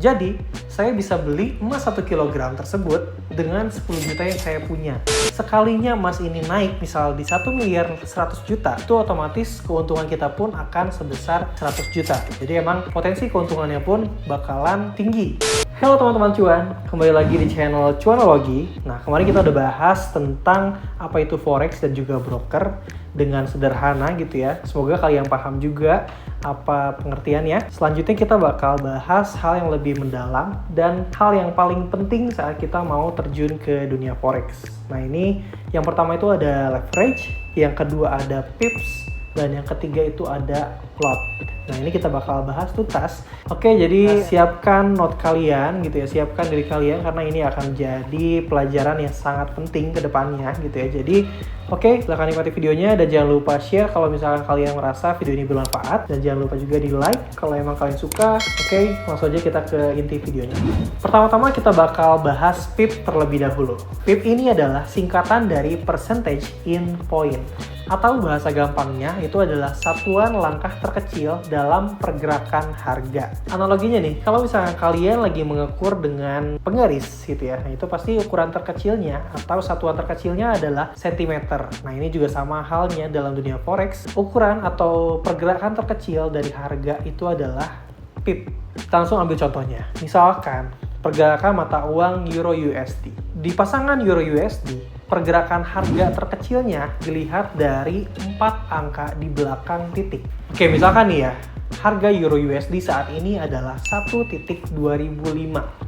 Jadi, saya bisa beli emas 1 kilogram tersebut dengan 10 juta yang saya punya. Sekalinya emas ini naik, misal di 1 miliar 100 juta, itu otomatis keuntungan kita pun akan sebesar 100 juta. Jadi emang potensi keuntungannya pun bakalan tinggi. Halo teman-teman cuan, kembali lagi di channel Cuanologi. Nah, kemarin kita udah bahas tentang apa itu forex dan juga broker dengan sederhana gitu ya. Semoga kalian paham juga apa pengertiannya. Selanjutnya kita bakal bahas hal yang lebih mendalam dan hal yang paling penting saat kita mau terjun ke dunia forex. Nah, ini yang pertama itu ada leverage, yang kedua ada pips, dan yang ketiga itu ada lot. Nah, ini kita bakal bahas tuntas. Oke, jadi siapkan note kalian gitu ya, siapkan diri kalian karena ini akan jadi pelajaran yang sangat penting ke depannya gitu ya. Jadi, oke, silahkan nikmati videonya dan jangan lupa share kalau misalkan kalian merasa video ini bermanfaat, dan jangan lupa juga di like kalau emang kalian suka. Oke, langsung aja kita ke inti videonya. Pertama-tama kita bakal bahas PIP terlebih dahulu. PIP ini adalah singkatan dari percentage in point, atau bahasa gampangnya itu adalah satuan langkah terkecil dalam pergerakan harga. Analoginya nih, kalau misalnya kalian lagi mengukur dengan penggaris gitu ya, nah itu pasti ukuran terkecilnya atau satuan terkecilnya adalah sentimeter. Nah, ini juga sama halnya dalam dunia forex. Ukuran atau pergerakan terkecil dari harga itu adalah PIP. Kita langsung ambil contohnya. Misalkan pergerakan mata uang Euro USD. Di pasangan Euro USD, pergerakan harga terkecilnya dilihat dari 4 angka di belakang titik. Oke, misalkan nih ya, harga Euro USD saat ini adalah 1.2005.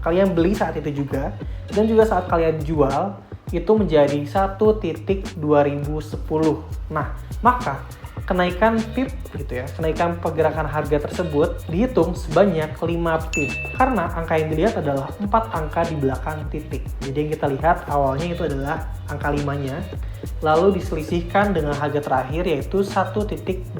Kalian beli saat itu juga, dan juga saat kalian jual, itu menjadi 1.2010. Nah, maka kenaikan PIP gitu ya, kenaikan pergerakan harga tersebut dihitung sebanyak 5 PIP karena angka yang dilihat adalah 4 angka di belakang titik. Jadi yang kita lihat awalnya itu adalah angka 5-nya, lalu diselisihkan dengan harga terakhir yaitu 1.2010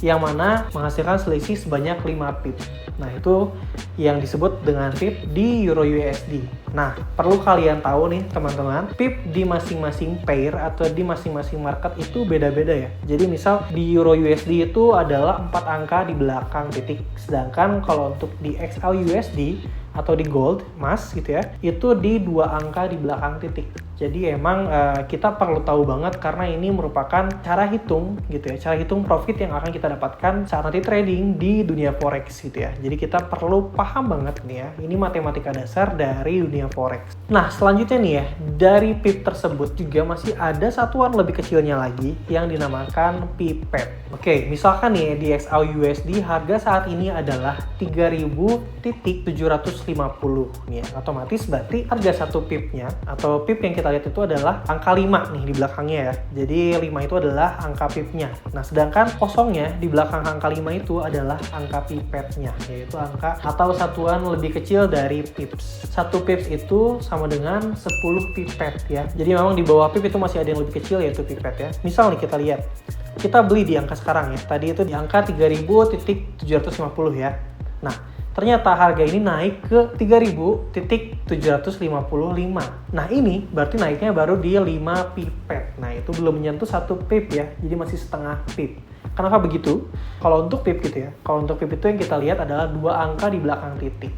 yang mana menghasilkan selisih sebanyak 5 PIP. Nah, itu yang disebut dengan PIP di Euro USD. Nah, perlu kalian tahu nih teman-teman, PIP di masing-masing pair atau di masing-masing market itu beda-beda ya. Jadi misal di Euro USD itu adalah 4 angka di belakang titik. Sedangkan kalau untuk di XL USD atau di gold, emas gitu ya, itu di 2 angka di belakang titik. Jadi emang kita perlu tahu banget karena ini merupakan cara hitung gitu ya, cara hitung profit yang akan kita dapatkan saat nanti trading di dunia forex gitu ya. Jadi kita perlu paham banget nih ya, ini matematika dasar dari dunia forex. Nah, selanjutnya nih ya, dari PIP tersebut juga masih ada satuan lebih kecilnya lagi yang dinamakan pipet. Oke, misalkan nih di XAU USD harga saat ini adalah 3.750 nih ya. Otomatis berarti harga satu pipnya atau pip yang kita lihat itu adalah angka 5 nih di belakangnya ya. Jadi 5 itu adalah angka pipnya. Nah, sedangkan kosongnya di belakang angka 5 itu adalah angka pipetnya, yaitu angka atau satuan lebih kecil dari pips. Satu pips itu sama dengan 10 pipet ya. Jadi memang di bawah pip itu masih ada yang lebih kecil yaitu pipet ya. Misal nih kita lihat, kita beli di angka sekarang ya. Tadi itu di angka 3.750 ya. Nah, ternyata harga ini naik ke 3.755. Nah, ini berarti naiknya baru di 5 pipet. Nah, itu belum menyentuh 1 pip ya. Jadi masih setengah pip. Kenapa begitu? Kalau untuk pip gitu ya. Kalau untuk pip itu yang kita lihat adalah 2 angka di belakang titik.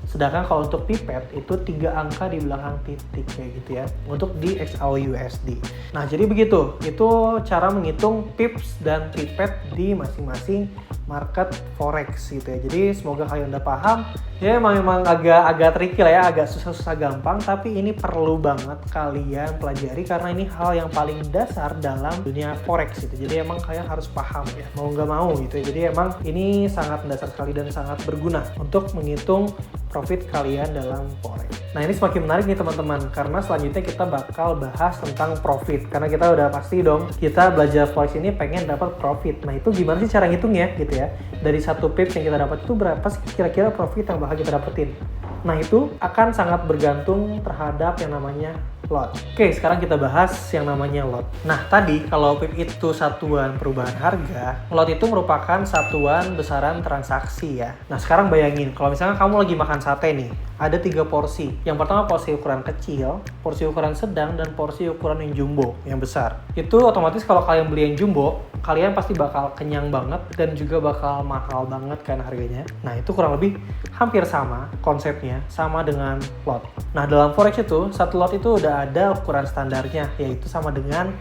Sedangkan kalau untuk pipet itu 3 angka di belakang titik kayak gitu ya. Untuk di XAU USD. Nah, jadi begitu. Itu cara menghitung pips dan pipet di masing-masing market forex gitu ya. Jadi semoga kalian udah paham. Ya memang agak tricky lah ya, agak susah-susah gampang, tapi ini perlu banget kalian pelajari karena ini hal yang paling dasar dalam dunia forex gitu. Jadi emang kalian harus paham ya, mau nggak mau gitu ya. Jadi emang ini sangat mendasar sekali dan sangat berguna untuk menghitung profit kalian dalam forex. Nah, ini semakin menarik nih teman-teman, karena selanjutnya kita bakal bahas tentang profit. Karena kita udah pasti dong, kita belajar forex ini pengen dapat profit. Nah, itu gimana sih cara ngitungnya gitu ya? Dari satu pips yang kita dapat itu berapa sih kira-kira profit yang bakal kita dapetin? Nah, itu akan sangat bergantung terhadap yang namanya lot. Oke, sekarang kita bahas yang namanya lot. Nah, tadi kalau pip itu satuan perubahan harga, lot itu merupakan satuan besaran transaksi ya. Nah, sekarang bayangin kalau misalnya kamu lagi makan sate nih. ada 3 porsi. Yang pertama porsi ukuran kecil, porsi ukuran sedang, dan porsi ukuran yang jumbo, yang besar. Itu otomatis kalau kalian beli yang jumbo, kalian pasti bakal kenyang banget dan juga bakal mahal banget kan harganya. Nah itu kurang lebih hampir sama konsepnya, sama dengan lot. Nah dalam forex itu, satu lot itu udah ada ukuran standarnya, yaitu sama dengan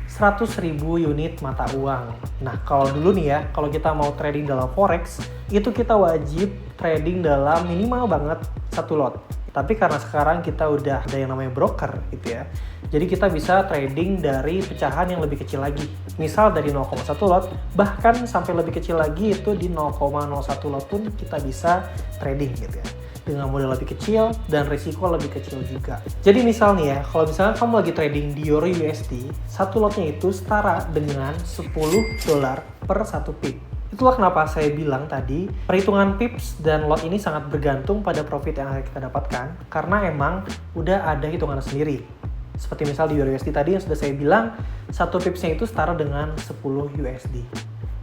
100.000 unit mata uang. Nah kalau dulu nih ya, kalau kita mau trading dalam forex, itu kita wajib trading dalam minimal banget satu lot. Tapi karena sekarang kita udah ada yang namanya broker gitu ya, jadi kita bisa trading dari pecahan yang lebih kecil lagi. Misal dari 0,1 lot, bahkan sampai lebih kecil lagi itu di 0,01 lot pun kita bisa trading gitu ya. Dengan modal lebih kecil dan risiko lebih kecil juga. Jadi misal nih ya, kalau misalnya kamu lagi trading di Euro USD, satu lotnya itu setara dengan $10 per satu pip. Itulah kenapa saya bilang tadi, perhitungan pips dan lot ini sangat bergantung pada profit yang akan kita dapatkan, karena emang udah ada hitungan sendiri. Seperti misal di Euro USD tadi yang sudah saya bilang, satu pipsnya itu setara dengan 10 USD.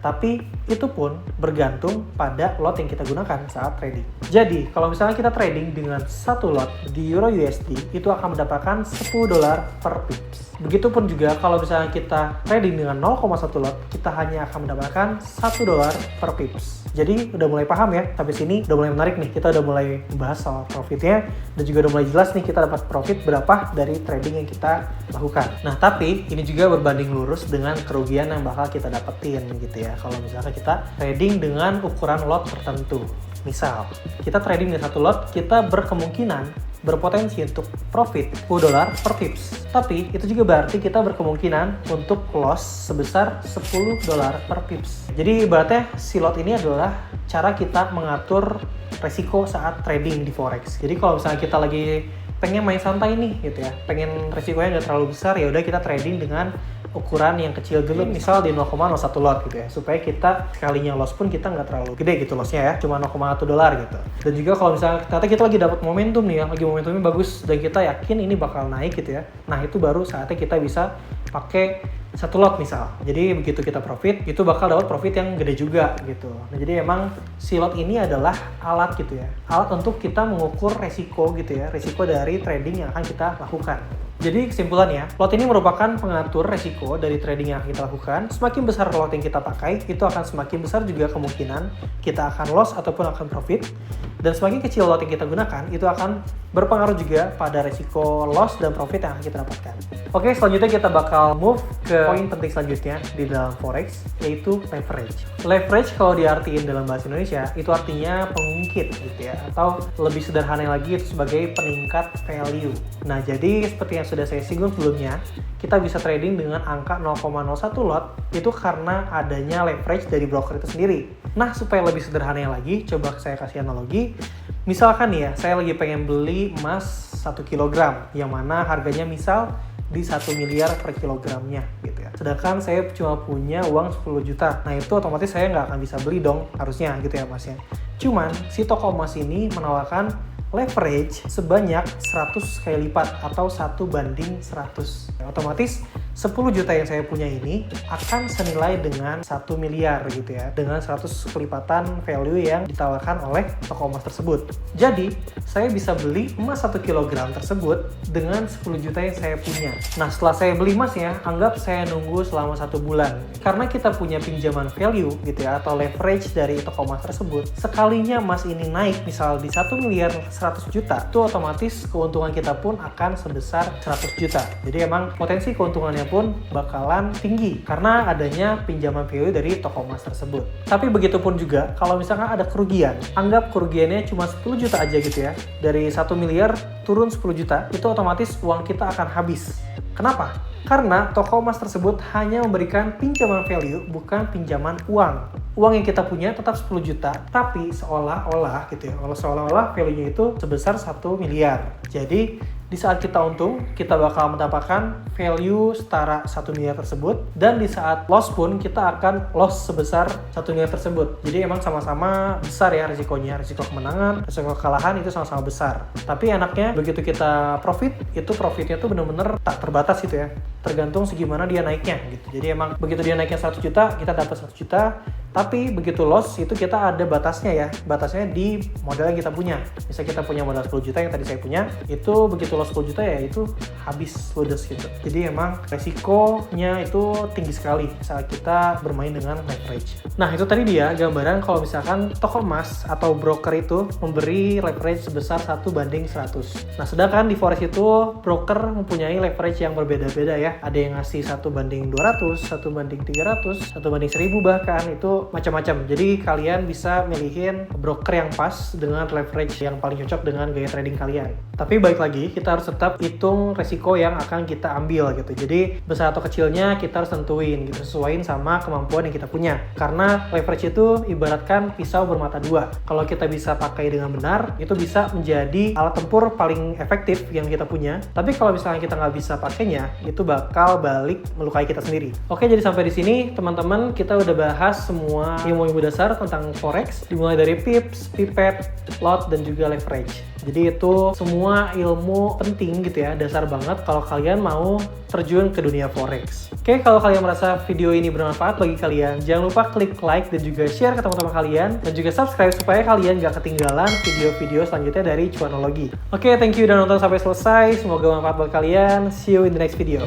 Tapi itu pun bergantung pada lot yang kita gunakan saat trading. Jadi kalau misalnya kita trading dengan satu lot di Euro USD, itu akan mendapatkan $10 per pips. Begitupun juga kalau misalnya kita trading dengan 0,1 lot, kita hanya akan mendapatkan $1 per pips. Jadi udah mulai paham ya, sampai sini udah mulai menarik nih. Kita udah mulai membahas soal profitnya, dan juga udah mulai jelas nih kita dapat profit berapa dari trading yang kita lakukan. Nah tapi ini juga berbanding lurus dengan kerugian yang bakal kita dapetin gitu ya. Kalau misalkan kita trading dengan ukuran lot tertentu. Misal, kita trading dengan satu lot, kita berkemungkinan berpotensi untuk profit $10 per pips. Tapi itu juga berarti kita berkemungkinan untuk loss sebesar $10 per pips. Jadi ibaratnya si lot ini adalah cara kita mengatur resiko saat trading di forex. Jadi kalau misalnya kita lagi pengen main santai nih gitu ya, pengen resikonya nggak terlalu besar, ya udah kita trading dengan ukuran yang kecil dulu, misal di 0,01 lot gitu ya, supaya kita sekalinya loss pun kita nggak terlalu gede gitu lossnya ya, cuma $0,1 gitu. Dan juga kalau misalnya ternyata kita lagi dapat momentum nih ya, lagi momentumnya bagus dan kita yakin ini bakal naik gitu ya, nah itu baru saatnya kita bisa pakai satu lot misal. Jadi begitu kita profit, itu bakal dapat profit yang gede juga gitu. Nah jadi emang si lot ini adalah alat gitu ya, alat untuk kita mengukur resiko gitu ya, resiko dari trading yang akan kita lakukan. Jadi kesimpulannya, lot ini merupakan pengatur resiko dari trading yang akan kita lakukan. Semakin besar lot yang kita pakai, itu akan semakin besar juga kemungkinan kita akan loss ataupun akan profit. Dan semakin kecil lot yang kita gunakan, itu akan berpengaruh juga pada resiko loss dan profit yang akan kita dapatkan. Oke, selanjutnya kita bakal move ke poin penting selanjutnya di dalam forex, yaitu leverage. Leverage kalau diartiin dalam bahasa Indonesia, itu artinya pengungkit gitu ya, atau lebih sederhana lagi itu sebagai peningkat value. Nah, jadi seperti yang sudah saya singgung sebelumnya, kita bisa trading dengan angka 0,01 lot itu karena adanya leverage dari broker itu sendiri. Nah, supaya lebih sederhana lagi, coba saya kasih analogi. Misalkan nih ya, saya lagi pengen beli emas 1 kg, yang mana harganya misal di 1 miliar per kilogramnya gitu ya. Sedangkan saya cuma punya uang 10 juta. Nah itu otomatis saya nggak akan bisa beli dong harusnya gitu ya emasnya. Cuman si toko emas ini menawarkan leverage sebanyak 100 kali lipat atau 1:100. Otomatis 10 juta yang saya punya ini akan senilai dengan 1 miliar gitu ya, dengan 100 kelipatan value yang ditawarkan oleh toko emas tersebut. Jadi saya bisa beli emas 1 kg tersebut dengan 10 juta yang saya punya. Nah setelah saya beli emasnya, anggap saya nunggu selama 1 bulan. Karena kita punya pinjaman value gitu ya, atau leverage dari toko emas tersebut, sekalinya emas ini naik misal di 1 miliar 100 juta, itu otomatis keuntungan kita pun akan sebesar 100 juta. Jadi emang potensi keuntungannya pun bakalan tinggi karena adanya pinjaman value dari toko emas tersebut. Tapi begitupun juga kalau misalkan ada kerugian, anggap kerugiannya cuma 10 juta aja gitu ya, dari 1 miliar turun 10 juta, itu otomatis uang kita akan habis. Kenapa? Karena toko emas tersebut hanya memberikan pinjaman value, bukan pinjaman uang. Uang yang kita punya tetap 10 juta, tapi seolah-olah gitu ya, seolah-olah value-nya itu sebesar 1 miliar. Jadi di saat kita untung, kita bakal mendapatkan value setara 1 miliar tersebut, dan di saat loss pun kita akan loss sebesar 1 miliar tersebut. Jadi emang sama-sama besar ya risikonya, risiko kemenangan, risiko kekalahan itu sama-sama besar. Tapi enaknya begitu kita profit, itu profitnya tuh bener-bener tak terbatas gitu ya, tergantung segimana dia naiknya gitu. Jadi emang begitu dia naiknya 100 juta, kita dapat 100 juta. Tapi begitu loss itu kita ada batasnya ya. Batasnya di modal yang kita punya. Misal kita punya modal 10 juta yang tadi saya punya, itu begitu loss 10 juta ya itu habis ludes gitu. Jadi emang resikonya itu tinggi sekali saat kita bermain dengan leverage. Nah itu tadi dia gambaran kalau misalkan toko emas atau broker itu memberi leverage sebesar 1:100. Nah sedangkan di forex itu broker mempunyai leverage yang berbeda-beda ya. Ada yang ngasih 1:200, 1:300, 1:1000 bahkan itu macam-macam. Jadi kalian bisa milihin broker yang pas dengan leverage yang paling cocok dengan gaya trading kalian. Tapi balik lagi, kita harus tetap hitung resiko yang akan kita ambil gitu. Jadi besar atau kecilnya kita harus tentuin gitu, sesuaiin sama kemampuan yang kita punya. Karena leverage itu ibaratkan pisau bermata dua. Kalau kita bisa pakai dengan benar, itu bisa menjadi alat tempur paling efektif yang kita punya. Tapi kalau misalnya kita nggak bisa pakainya, itu bakal balik melukai kita sendiri. Oke, jadi sampai di sini teman-teman kita udah bahas semua ilmu-ilmu dasar tentang forex, dimulai dari pips, pipet, lot, dan juga leverage. Jadi itu semua ilmu penting gitu ya, dasar banget kalau kalian mau terjun ke dunia forex. Oke, kalau kalian merasa video ini bermanfaat bagi kalian, jangan lupa klik like dan juga share ke teman-teman kalian, dan juga subscribe supaya kalian gak ketinggalan video-video selanjutnya dari Cuanologi. Oke, thank you udah nonton sampai selesai, semoga bermanfaat buat kalian. See you in the next video.